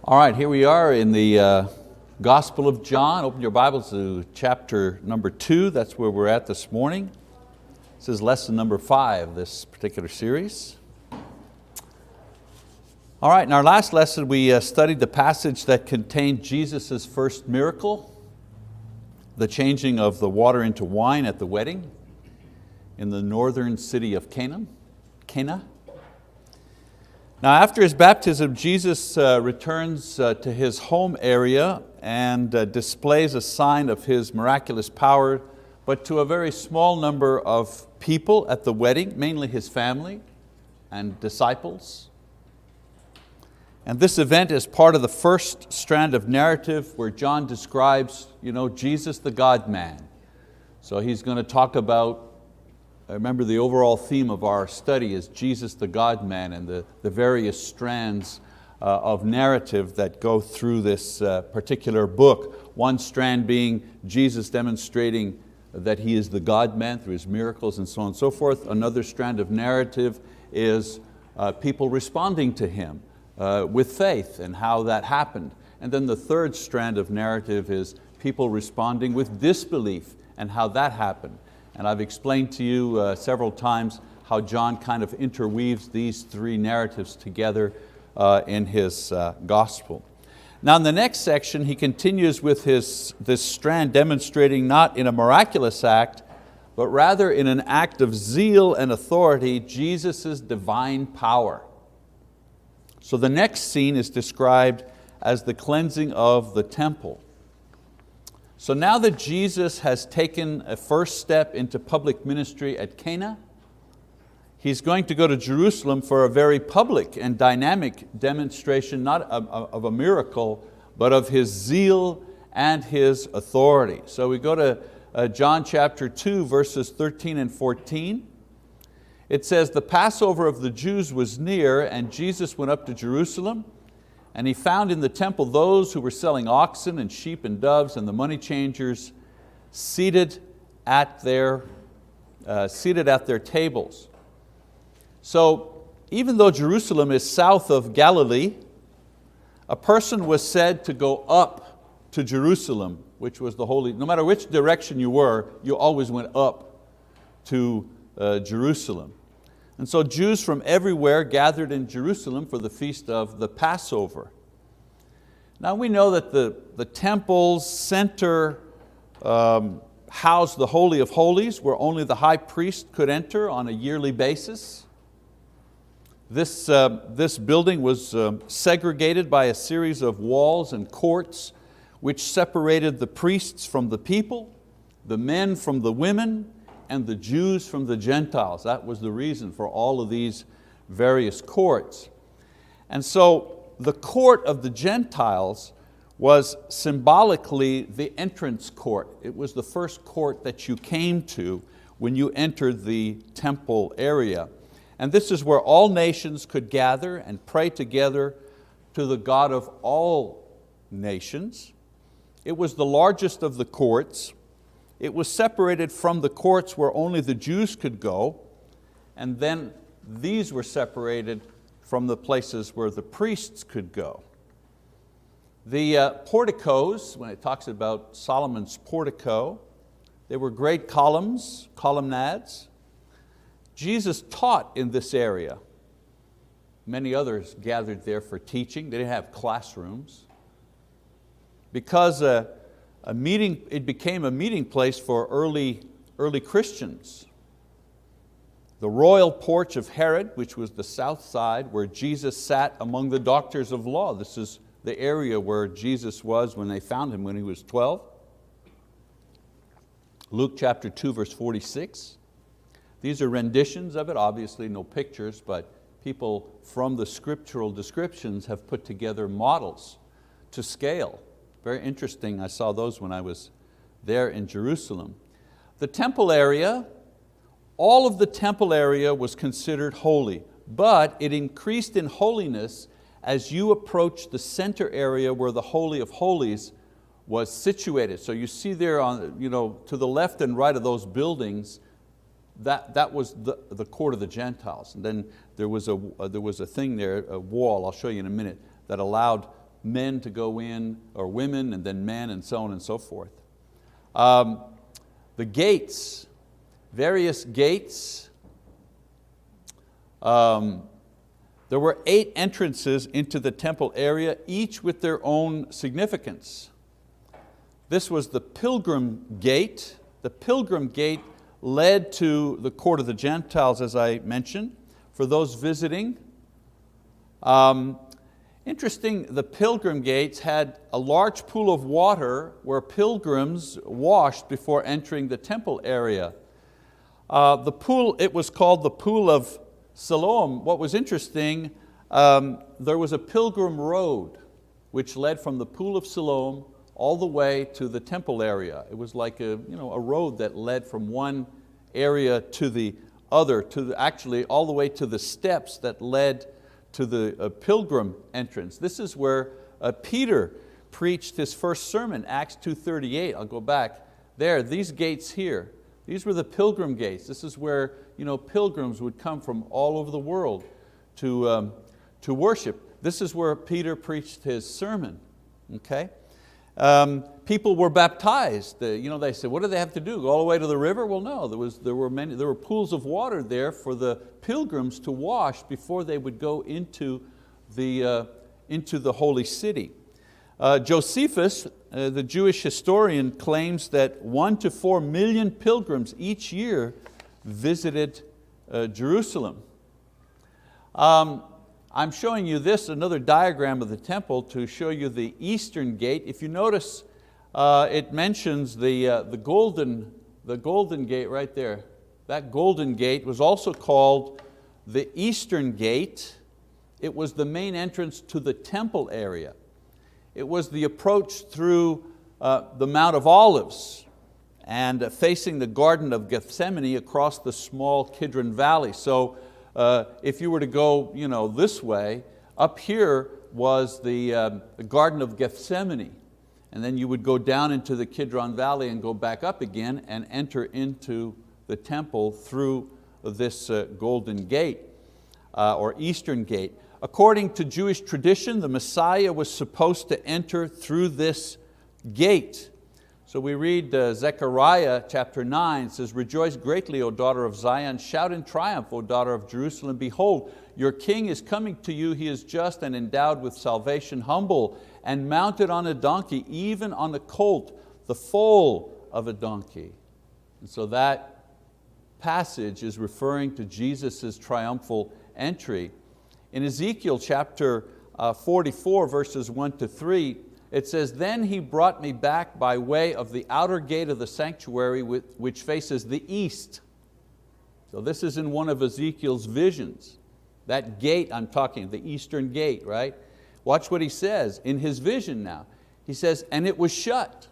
All right, here we are in the Gospel of John. Open your Bibles to chapter number 2. That's where we're at this morning. This is lesson number 5, this particular series. All right, in our last lesson we studied the passage that contained Jesus' first miracle, the changing of the water into wine at the wedding in the northern city of Cana. Now after his baptism, Jesus returns to his home area and displays a sign of his miraculous power, but to a very small number of people at the wedding, mainly his family and disciples. And this event is part of the first strand of narrative where John describes Jesus the God-man. So he's going to talk about, remember the overall theme of our study is Jesus the God-man and the various strands of narrative that go through this particular book. One strand being Jesus demonstrating that He is the God-man through His miracles and so on and so forth. Another strand of narrative is people responding to Him with faith and how that happened. And then the third strand of narrative is people responding with disbelief and how that happened. And I've explained to you several times how John kind of interweaves these three narratives together in his gospel. Now in the next section he continues with this strand demonstrating not in a miraculous act, but rather in an act of zeal and authority, Jesus' divine power. So the next scene is described as the cleansing of the temple. So now that Jesus has taken a first step into public ministry at Cana, He's going to go to Jerusalem for a very public and dynamic demonstration, not of a miracle, but of His zeal and His authority. So we go to John chapter 2, verses 13 and 14. It says, "The Passover of the Jews was near, and Jesus went up to Jerusalem. And He found in the temple those who were selling oxen and sheep and doves and the money changers seated at their tables." So even though Jerusalem is south of Galilee, a person was said to go up to Jerusalem, which was the holy, no matter which direction you were, you always went up to Jerusalem. And so Jews from everywhere gathered in Jerusalem for the feast of the Passover. Now we know that the temple's center housed the Holy of Holies, where only the high priest could enter on a yearly basis. This building was segregated by a series of walls and courts which separated the priests from the people, the men from the women, and the Jews from the Gentiles. That was the reason for all of these various courts. And so the court of the Gentiles was symbolically the entrance court. It was the first court that you came to when you entered the temple area. And this is where all nations could gather and pray together to the God of all nations. It was the largest of the courts. It was separated from the courts where only the Jews could go, and then these were separated from the places where the priests could go. The porticos, when it talks about Solomon's portico, they were great colonnades. Jesus taught in this area. Many others gathered there for teaching. They didn't have classrooms. Because it became a meeting place for early Christians. The royal porch of Herod, which was the south side, where Jesus sat among the doctors of law. This is the area where Jesus was when they found Him when He was 12. Luke chapter 2, verse 46. These are renditions of it, obviously no pictures, but people from the scriptural descriptions have put together models to scale. Very interesting, I saw those when I was there in Jerusalem. The temple area, all of the temple area was considered holy, but it increased in holiness as you approach the center area where the Holy of Holies was situated. So you see there to the left and right of those buildings, that was the court of the Gentiles. And then there was a thing there, a wall, I'll show you in a minute, that allowed men to go in, or women, and then men, and so on and so forth. The gates, various gates. There were 8 entrances into the temple area, each with their own significance. This was the Pilgrim Gate. The Pilgrim Gate led to the court of the Gentiles, as I mentioned, for those visiting. Interesting, the Pilgrim Gates had a large pool of water where pilgrims washed before entering the temple area. The pool, it was called the Pool of Siloam. What was interesting, there was a pilgrim road which led from the Pool of Siloam all the way to the temple area. It was like a road that led from one area to the other, actually all the way to the steps that led to the pilgrim entrance. This is where Peter preached his first sermon, Acts 2:38. I'll go back there. These gates here, these were the pilgrim gates. This is where pilgrims would come from all over the world to worship. This is where Peter preached his sermon. Okay? People were baptized. They said, what do they have to do? Go all the way to the river? Well, no. There were pools of water there for the pilgrims to wash before they would go into the holy city. Josephus, the Jewish historian, claims that 1 to 4 million pilgrims each year visited Jerusalem. I'm showing you this, another diagram of the temple to show you the eastern gate. If you notice, it mentions the golden gate right there. That golden gate was also called the eastern gate. It was the main entrance to the temple area. It was the approach through the Mount of Olives and facing the Garden of Gethsemane across the small Kidron Valley. So if you were to go this way, up here was the Garden of Gethsemane. And then you would go down into the Kidron Valley and go back up again and enter into the temple through this golden gate or eastern gate. According to Jewish tradition, the Messiah was supposed to enter through this gate. So we read Zechariah chapter 9, says, "Rejoice greatly, O daughter of Zion, shout in triumph, O daughter of Jerusalem. Behold, your king is coming to you, he is just and endowed with salvation, humble and mounted on a donkey, even on a colt, the foal of a donkey." And so that passage is referring to Jesus' triumphal entry. In Ezekiel chapter 44, verses 1 to 3, it says, "Then he brought me back by way of the outer gate of the sanctuary which faces the east." So this is in one of Ezekiel's visions. That gate I'm talking, the eastern gate, right? Watch what he says in his vision now. He says, "And it was shut.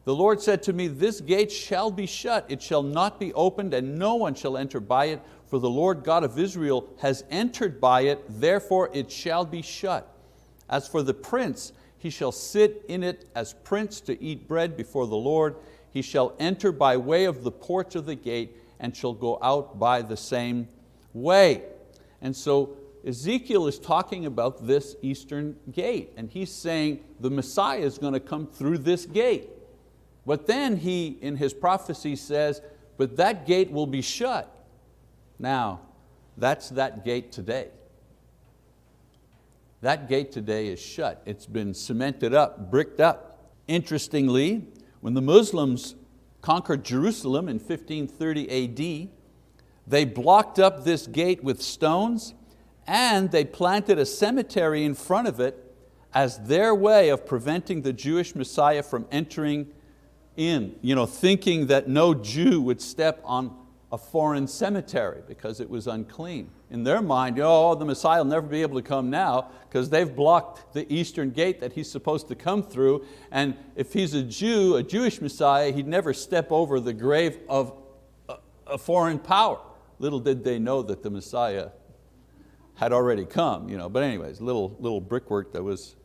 The Lord said to me, this gate shall be shut, it shall not be opened, and no one shall enter by it, for the Lord God of Israel has entered by it, therefore it shall be shut. As for the prince, he shall sit in it as prince to eat bread before the Lord. He shall enter by way of the porch of the gate and shall go out by the same way." And so Ezekiel is talking about this eastern gate, and he's saying the Messiah is going to come through this gate. But then he, in his prophecy, says, but that gate will be shut. Now, that's that gate today. That gate today is shut. It's been cemented up, bricked up. Interestingly, when the Muslims conquered Jerusalem in 1530 AD, they blocked up this gate with stones and they planted a cemetery in front of it as their way of preventing the Jewish Messiah from entering in, thinking that no Jew would step on a foreign cemetery because it was unclean. In their mind, the Messiah will never be able to come now because they've blocked the eastern gate that he's supposed to come through, and if he's a Jew, a Jewish Messiah, he'd never step over the grave of a foreign power. Little did they know that the Messiah had already come. But anyways, little brickwork that was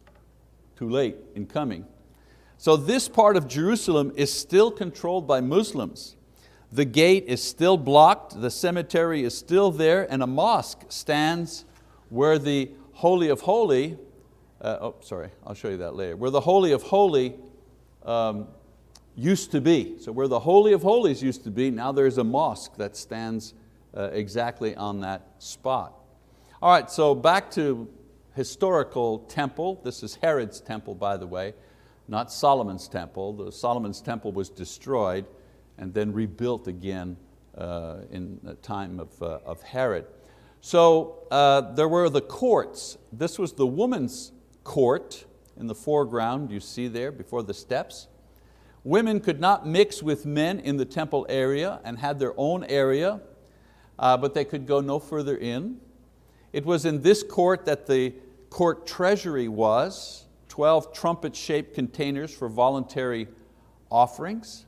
too late in coming. So this part of Jerusalem is still controlled by Muslims. The gate is still blocked, the cemetery is still there, and a mosque stands where the Holy of Holies sorry, I'll show you that later. Where the Holy of Holies used to be. So where the Holy of Holies used to be, now there's a mosque that stands exactly on that spot. All right, so back to historical temple. This is Herod's temple, by the way, not Solomon's temple. Solomon's temple was destroyed and then rebuilt again in the time of Herod. So there were the courts. This was the woman's court in the foreground, you see there before the steps. Women could not mix with men in the temple area and had their own area, but they could go no further in. It was in this court that the court treasury was, 12 trumpet-shaped containers for voluntary offerings.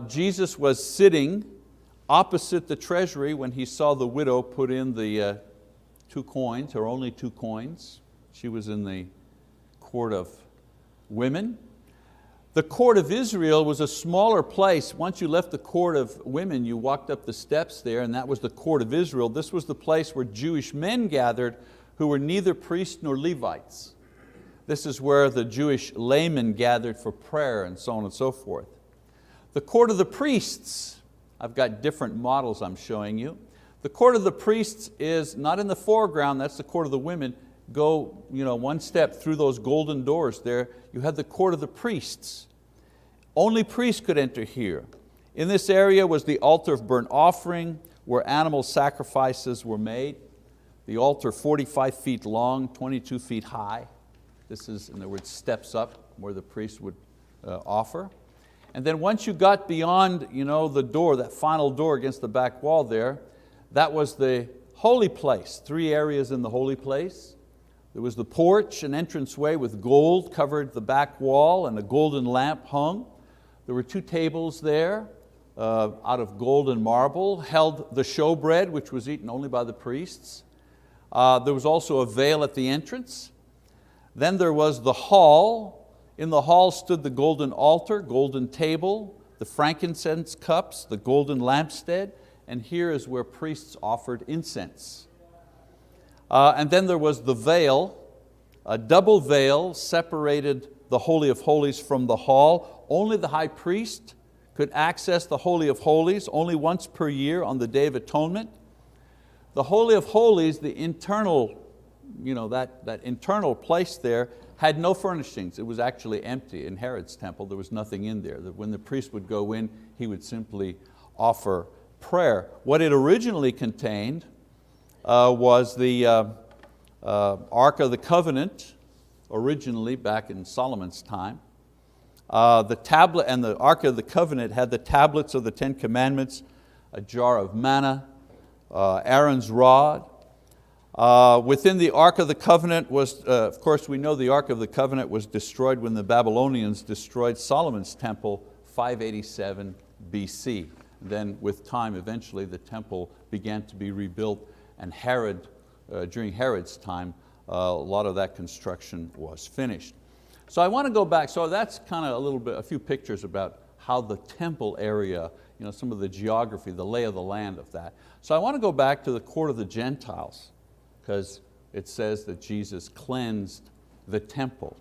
Jesus was sitting opposite the treasury when He saw the widow put in the 2 coins, her only 2 coins. She was in the court of women. The court of Israel was a smaller place. Once you left the court of women, you walked up the steps there, and that was the court of Israel. This was the place where Jewish men gathered who were neither priests nor Levites. This is where the Jewish laymen gathered for prayer and so on and so forth. The court of the priests, I've got different models I'm showing you. The court of the priests is not in the foreground, that's the court of the women. Go 1 step through those golden doors there, you had the court of the priests. Only priests could enter here. In this area was the altar of burnt offering, where animal sacrifices were made. The altar 45 feet long, 22 feet high. This is, in other words, steps up where the priest would offer. And then once you got beyond the door, that final door against the back wall there, that was the holy place. 3 areas in the holy place. There was the porch, an entranceway with gold covered the back wall and a golden lamp hung. There were 2 tables there out of gold and marble, held the showbread, which was eaten only by the priests. There was also a veil at the entrance. Then there was the hall. In the hall stood the golden altar, golden table, the frankincense cups, the golden lampstand, and here is where priests offered incense. And then there was the veil. A double veil separated the Holy of Holies from the hall. Only the high priest could access the Holy of Holies only once per year on the Day of Atonement. The Holy of Holies, the internal, that internal place there, had no furnishings. It was actually empty. In Herod's temple, there was nothing in there. When the priest would go in, he would simply offer prayer. What it originally contained was the Ark of the Covenant, originally back in Solomon's time. The tablet and the Ark of the Covenant had the tablets of the 10 Commandments, a jar of manna, Aaron's rod. Within the Ark of the Covenant was, of course we know the Ark of the Covenant was destroyed when the Babylonians destroyed Solomon's temple 587 BC. Then with time, eventually the temple began to be rebuilt, and Herod, during Herod's time, a lot of that construction was finished. So I want to go back, so that's kind of a few pictures about how the temple area, some of the geography, the lay of the land of that. So I want to go back to the court of the Gentiles, because it says that Jesus cleansed the temple.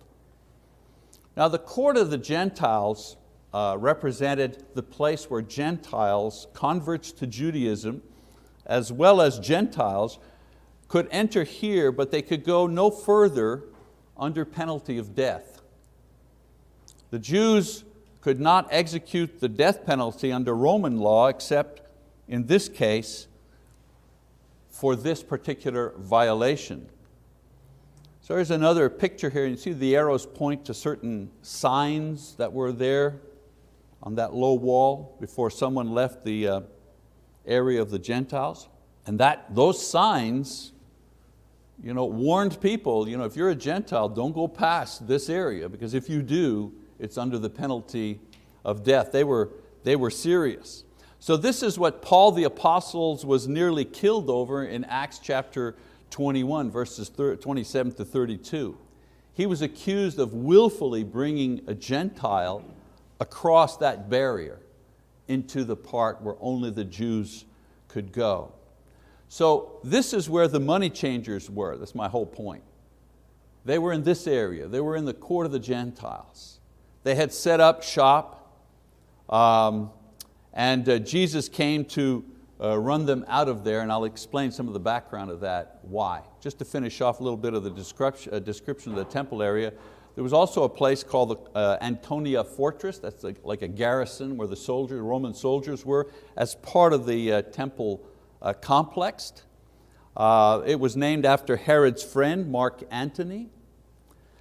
Now the court of the Gentiles represented the place where Gentiles, converts to Judaism, as well as Gentiles, could enter here, but they could go no further under penalty of death. The Jews could not execute the death penalty under Roman law, except in this case for this particular violation. So here's another picture here. You see the arrows point to certain signs that were there on that low wall before someone left the area of the Gentiles. And those signs warned people, if you're a Gentile, don't go past this area, because if you do, it's under the penalty of death. They were serious. So this is what Paul the Apostle was nearly killed over in Acts chapter 21, verses 27 to 32. He was accused of willfully bringing a Gentile across that barrier into the part where only the Jews could go. So this is where the money changers were. That's my whole point. They were in this area. They were in the court of the Gentiles. They had set up shop, and Jesus came to run them out of there, and I'll explain some of the background of that, why. Just to finish off a little bit of the description of the temple area, there was also a place called the Antonia Fortress. That's like a garrison where the Roman soldiers were as part of the temple complex. It was named after Herod's friend, Mark Antony.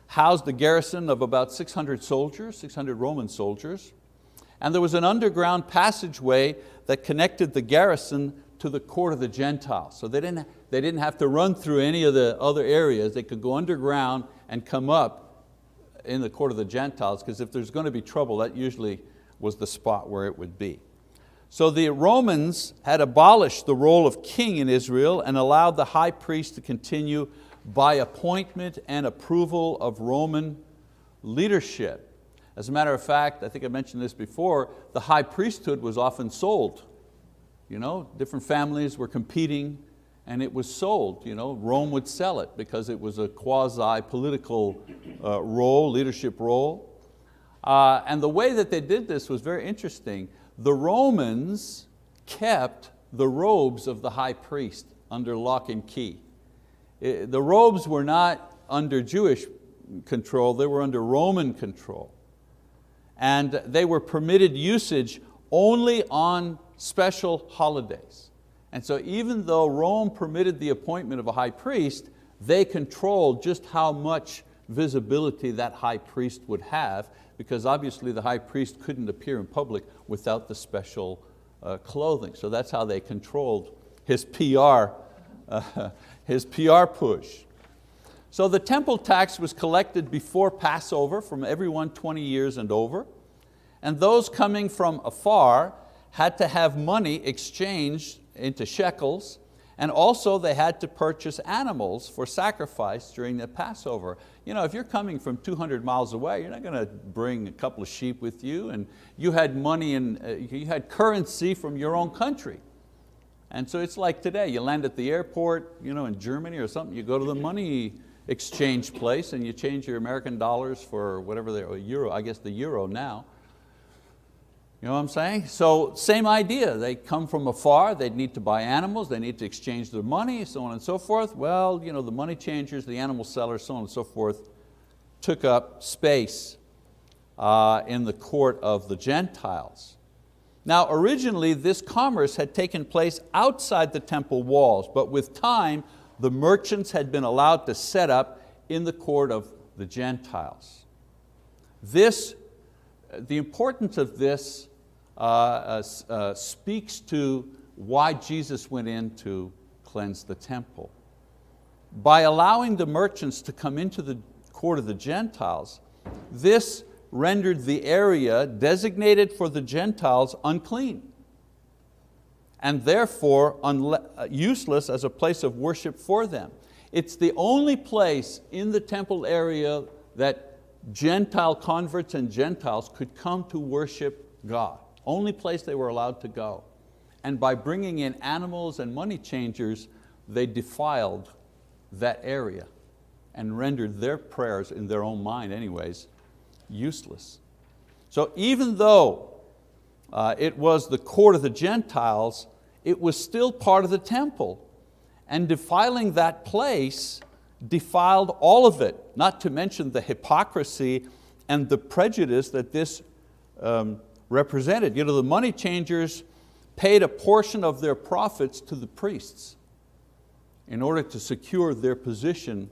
Housed a garrison of about 600 soldiers, 600 Roman soldiers. And there was an underground passageway that connected the garrison to the court of the Gentiles. So they didn't have to run through any of the other areas. They could go underground and come up in the court of the Gentiles, because if there's going to be trouble, that usually was the spot where it would be. So the Romans had abolished the role of king in Israel and allowed the high priest to continue by appointment and approval of Roman leadership. As a matter of fact, I think I mentioned this before, the high priesthood was often sold. Different families were competing and it was sold. Rome would sell it because it was a quasi-political leadership role. And the way that they did this was very interesting. The Romans kept the robes of the high priest under lock and key. The robes were not under Jewish control, they were under Roman control. And they were permitted usage only on special holidays. And so even though Rome permitted the appointment of a high priest, they controlled just how much visibility that high priest would have, because obviously the high priest couldn't appear in public without the special clothing. So that's how they controlled his PR push. So the temple tax was collected before Passover from everyone 20 years and over, and those coming from afar had to have money exchanged into shekels, and also they had to purchase animals for sacrifice during the Passover. If you're coming from 200 miles away, you're not going to bring a couple of sheep with you, and you had money and you had currency from your own country. And so it's like today, you land at the airport in Germany or something, you go to the money exchange place and you change your American dollars for whatever they're, euro, I guess the euro now. You know what I'm saying? So same idea, they come from afar, they need to buy animals, they need to exchange their money, so on and so forth. Well, the money changers, the animal sellers, so on and so forth, took up space in the court of the Gentiles. Now originally this commerce had taken place outside the temple walls, but with time the merchants had been allowed to set up in the court of the Gentiles. The importance of this speaks to why Jesus went in to cleanse the temple. By allowing the merchants to come into the court of the Gentiles, this rendered the area designated for the Gentiles unclean, and therefore useless as a place of worship for them. It's the only place in the temple area that Gentile converts and Gentiles could come to worship God. Only place they were allowed to go. And by bringing in animals and money changers, they defiled that area and rendered their prayers, in their own mind anyways, useless. So even though it was the court of the Gentiles, it was still part of the temple. And defiling that place defiled all of it, not to mention the hypocrisy and the prejudice that this represented. The money changers paid a portion of their profits to the priests in order to secure their position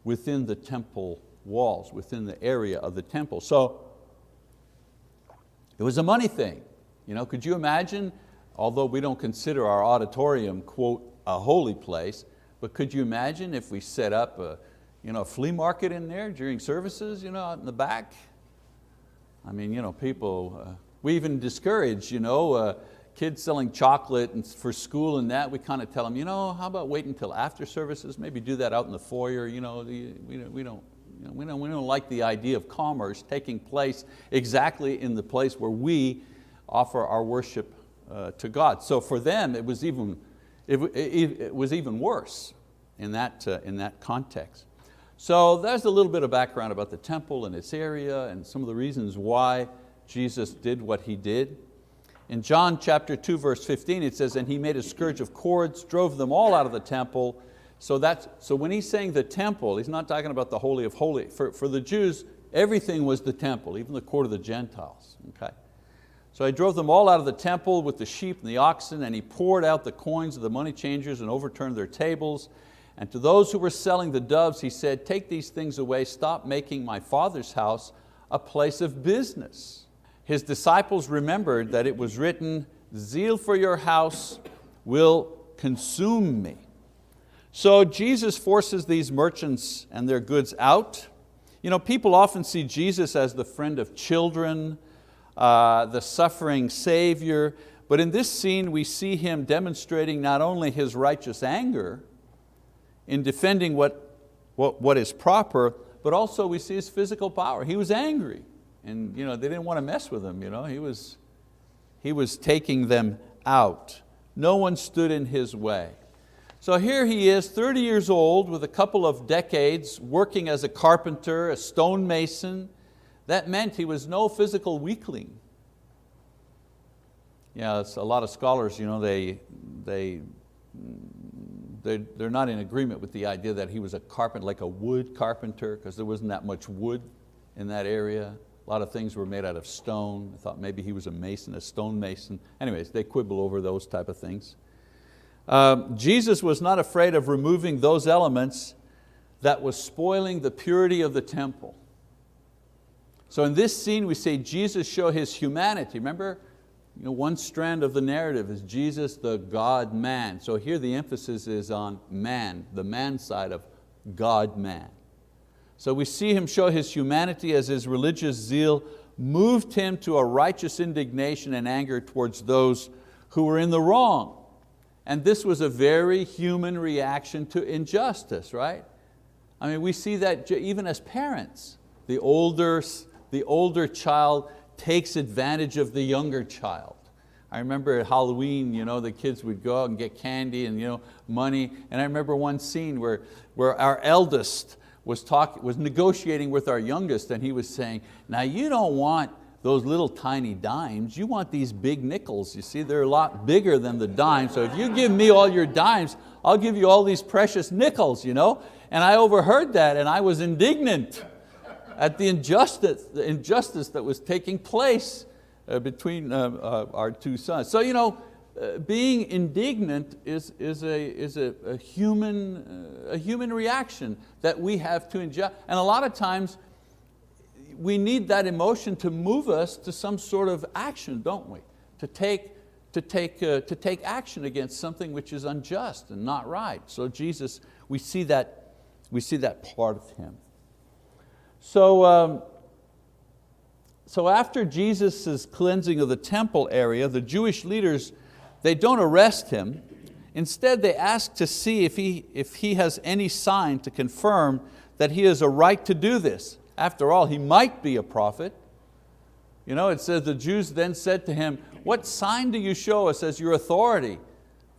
within the temple walls, within the area of the temple. So it was a money thing. Could you imagine, although we don't consider our auditorium, quote, a holy place, but could you imagine if we set up a flea market in there during services, out in the back? I mean, people, we even discourage, kids selling chocolate for school and that. We kind of tell them, how about wait until after services? Maybe do that out in the foyer. We don't like the idea of commerce taking place exactly in the place where we offer our worship to God. So for them, it was even worse in that context. So there's a little bit of background about the temple and its area and some of the reasons why Jesus did what He did. In John chapter 2 verse 15 it says, and He made a scourge of cords, drove them all out of the temple. So when He's saying the temple, He's not talking about the Holy of Holies. For the Jews, everything was the temple, even the court of the Gentiles. Okay? So He drove them all out of the temple with the sheep and the oxen, and He poured out the coins of the money changers and overturned their tables. And to those who were selling the doves, He said, take these things away, stop making my Father's house a place of business. His disciples remembered that it was written, zeal for your house will consume me. So Jesus forces these merchants and their goods out. People often see Jesus as the friend of children, the suffering Savior, but in this scene we see Him demonstrating not only His righteous anger in defending what is proper, but also we see His physical power. He was angry, and they didn't want to mess with Him. He was taking them out. No one stood in His way. So here He is, 30 years old, with a couple of decades working as a carpenter, a stonemason. That meant He was no physical weakling. A lot of scholars, they're not in agreement with the idea that He was a carpenter, like a wood carpenter, because there wasn't that much wood in that area. A lot of things were made out of stone. I thought maybe he was a mason, a stonemason. Anyways, they quibble over those type of things. Jesus was not afraid of removing those elements that was spoiling the purity of the temple. So in this scene we see Jesus show His humanity. Remember, one strand of the narrative is Jesus the God-man. So here the emphasis is on man, the man side of God-man. So we see Him show His humanity as His religious zeal moved Him to a righteous indignation and anger towards those who were in the wrong. And this was a very human reaction to injustice, right? We see that even as parents. The older child takes advantage of the younger child. I remember at Halloween, the kids would go out and get candy and money. And I remember one scene where our eldest was negotiating with our youngest, and he was saying, now you don't want those little tiny dimes, you want these big nickels. You see, they're a lot bigger than the dimes. So if you give me all your dimes, I'll give you all these precious nickels. And I overheard that, and I was indignant at the injustice that was taking place between our two sons. So being indignant is a human reaction that we have to injustice. And a lot of times we need that emotion to move us to some sort of action, don't we? To take action against something which is unjust and not right. So Jesus, we see that part of Him. So after Jesus' cleansing of the temple area, the Jewish leaders, they don't arrest Him. Instead, they ask to see if he has any sign to confirm that He has a right to do this. After all, He might be a prophet. It says the Jews then said to Him, what sign do you show us as your authority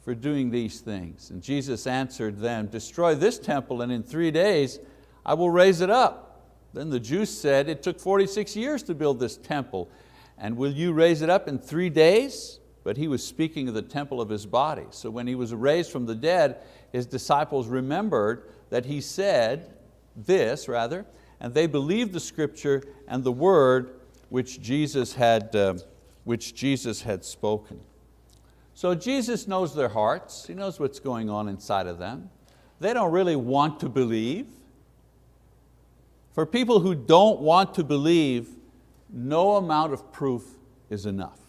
for doing these things? And Jesus answered them, destroy this temple, and in 3 days I will raise it up. Then the Jews said, it took 46 years to build this temple, and will you raise it up in 3 days? But He was speaking of the temple of His body. So when He was raised from the dead, His disciples remembered that He said this, and they believed the scripture and the word which Jesus had spoken. So Jesus knows their hearts. He knows what's going on inside of them. They don't really want to believe. For people who don't want to believe, no amount of proof is enough.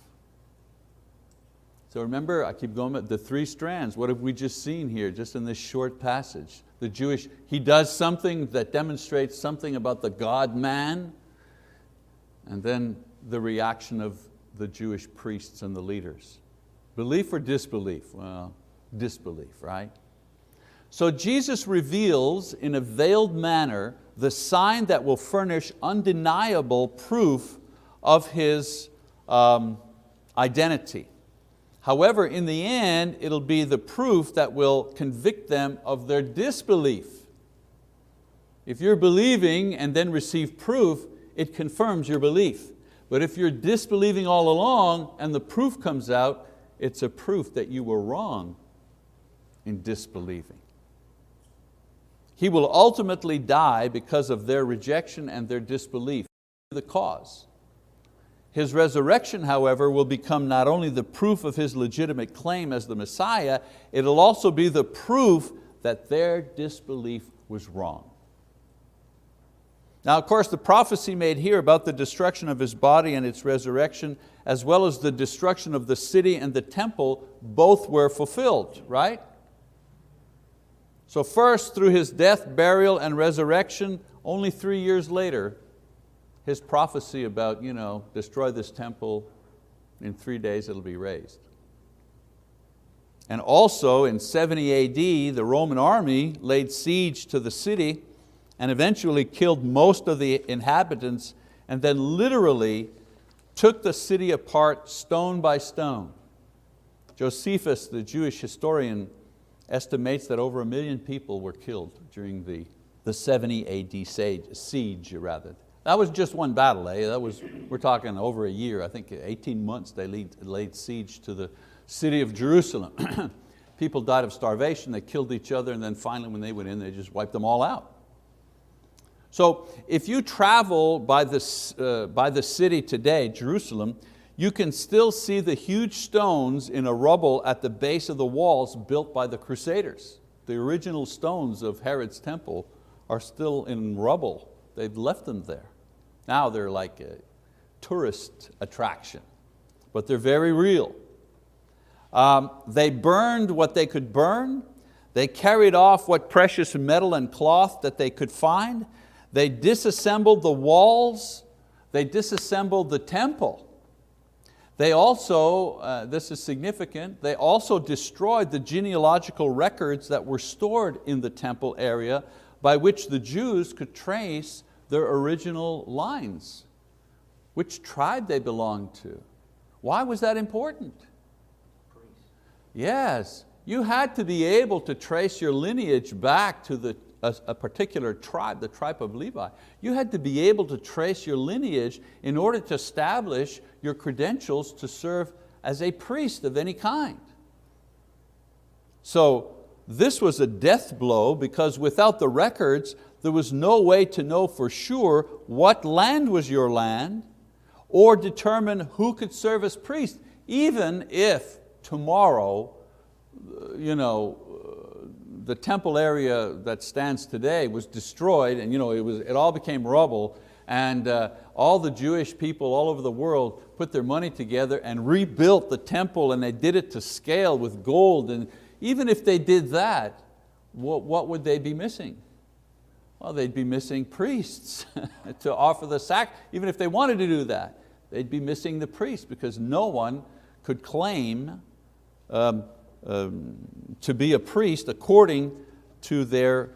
So remember, I keep going back, the 3 strands. What have we just seen here, just in this short passage? The Jewish, He does something that demonstrates something about the God-man, and then the reaction of the Jewish priests and the leaders. Belief or disbelief? Well, disbelief, right? So Jesus reveals in a veiled manner the sign that will furnish undeniable proof of His identity. However, in the end, it'll be the proof that will convict them of their disbelief. If you're believing and then receive proof, it confirms your belief. But if you're disbelieving all along and the proof comes out, it's a proof that you were wrong in disbelieving. He will ultimately die because of their rejection and their disbelief, the cause. His resurrection, however, will become not only the proof of his legitimate claim as the Messiah, it'll also be the proof that their disbelief was wrong. Now, of course, the prophecy made here about the destruction of his body and its resurrection, as well as the destruction of the city and the temple, both were fulfilled, right? So first, through his death, burial, and resurrection, only 3 years later, his prophecy about, destroy this temple, in 3 days it'll be raised. And also in 70 AD, the Roman army laid siege to the city and eventually killed most of the inhabitants, and then literally took the city apart stone by stone. Josephus, the Jewish historian, estimates that over 1 million people were killed during the 70 AD siege. That was just one battle. We're talking over a year. I think 18 months they laid siege to the city of Jerusalem. People died of starvation, they killed each other, and then finally when they went in, they just wiped them all out. So if you travel by the city today, Jerusalem, you can still see the huge stones in a rubble at the base of the walls built by the Crusaders. The original stones of Herod's temple are still in rubble. They've left them there. Now they're like a tourist attraction, but they're very real. They burned what they could burn. They carried off what precious metal and cloth that they could find. They disassembled the walls. They disassembled the temple. They also, this is significant, they also destroyed the genealogical records that were stored in the temple area by which the Jews could trace their original lines, which tribe they belonged to. Why was that important? Yes, you had to be able to trace your lineage back to a particular tribe, the tribe of Levi. You had to be able to trace your lineage in order to establish your credentials to serve as a priest of any kind. So this was a death blow because without the records, there was no way to know for sure what land was your land or determine who could serve as priest, even if tomorrow, the temple area that stands today was destroyed and it all became rubble, and all the Jewish people all over the world put their money together and rebuilt the temple, and they did it to scale with gold. And even if they did that, what would they be missing? Well, they'd be missing priests to offer the sacrifice. Even if they wanted to do that, they'd be missing the priests because no one could claim to be a priest according to their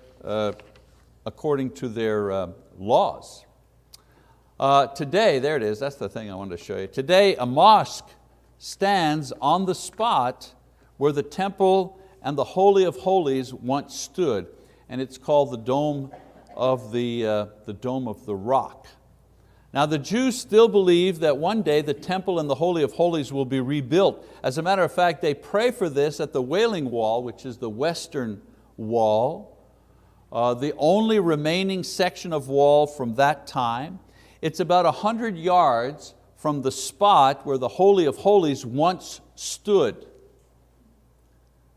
laws. Today, there it is, that's the thing I wanted to show you. Today, a mosque stands on the spot where the temple and the Holy of Holies once stood, and it's called the Dome of the Rock. Now the Jews still believe that one day the temple and the Holy of Holies will be rebuilt. As a matter of fact, they pray for this at the Wailing Wall, which is the western wall, the only remaining section of wall from that time. It's about 100 yards from the spot where the Holy of Holies once stood.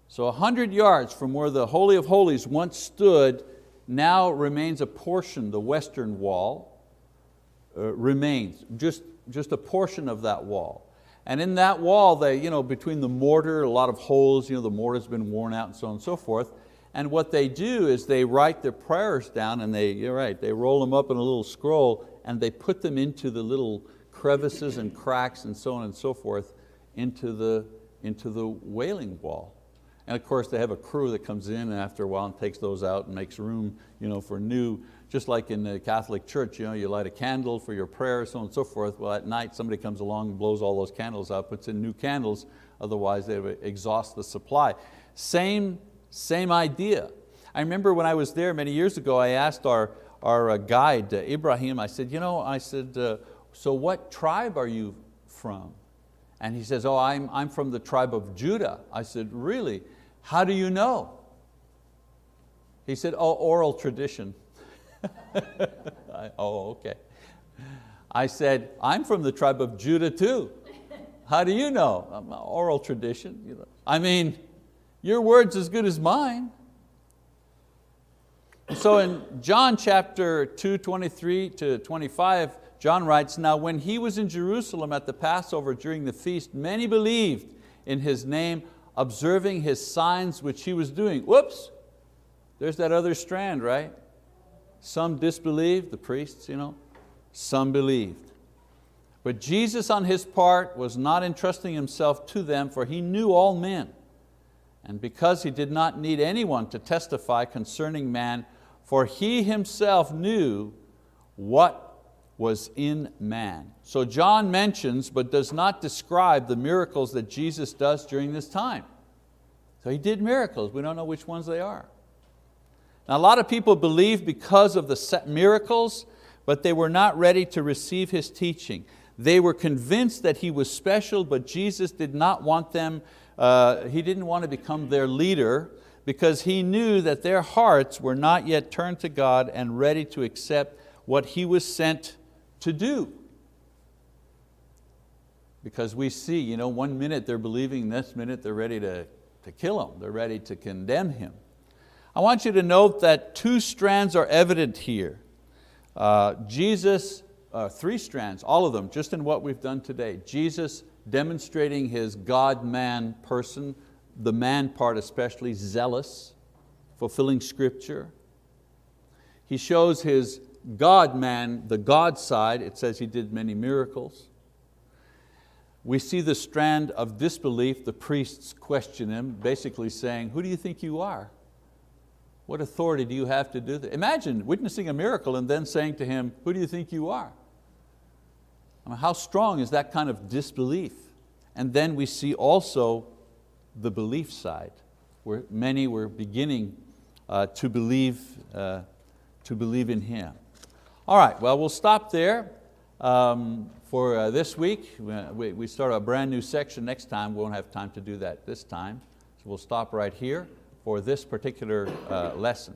So 100 yards from where the Holy of Holies once stood now remains a portion, the western wall. Remains, just a portion of that wall. And in that wall, between the mortar, a lot of holes, the mortar's been worn out and so on and so forth. And what they do is they write their prayers down and they roll them up in a little scroll and they put them into the little crevices and cracks and so on and so forth into the Wailing Wall. And of course they have a crew that comes in after a while and takes those out and makes room for new. Just like in the Catholic Church, you light a candle for your prayer, so on and so forth. Well, at night somebody comes along and blows all those candles out, puts in new candles, otherwise they would exhaust the supply. Same idea. I remember when I was there many years ago, I asked our guide, Ibrahim, I said, so what tribe are you from? And he says, oh, I'm from the tribe of Judah. I said, really? How do you know? He said, oh, oral tradition. Oh, okay. I said, I'm from the tribe of Judah too. How do you know? Oral tradition. I mean, your word's as good as mine. So in John chapter 2, 23 to 25, John writes, now when he was in Jerusalem at the Passover during the feast, many believed in his name, observing his signs which he was doing. Whoops, there's that other strand, right? Some disbelieved, the priests, some believed. But Jesus on his part was not entrusting himself to them, for he knew all men. And because he did not need anyone to testify concerning man, for he himself knew what was in man. So John mentions, but does not describe the miracles that Jesus does during this time. So he did miracles, we don't know which ones they are. Now a lot of people believe because of the miracles, but they were not ready to receive his teaching. They were convinced that he was special, but Jesus did not want them, he didn't want to become their leader, because he knew that their hearts were not yet turned to God and ready to accept what he was sent to do. Because we see, 1 minute they're believing, next minute they're ready to kill him, they're ready to condemn him. I want you to note that 2 strands are evident here. Jesus, 3 strands, all of them, just in what we've done today. Jesus demonstrating his God-man person, the man part especially, zealous, fulfilling Scripture. He shows his God-man, the God side. It says he did many miracles. We see the strand of disbelief. The priests question him, basically saying, who do you think you are? What authority do you have to do that? Imagine witnessing a miracle and then saying to him, who do you think you are? I mean, how strong is that kind of disbelief? And then we see also the belief side, where many were beginning to believe in him. All right, well, we'll stop there for this week. We start a brand new section next time. We won't have time to do that this time. So we'll stop right here for this particular lesson.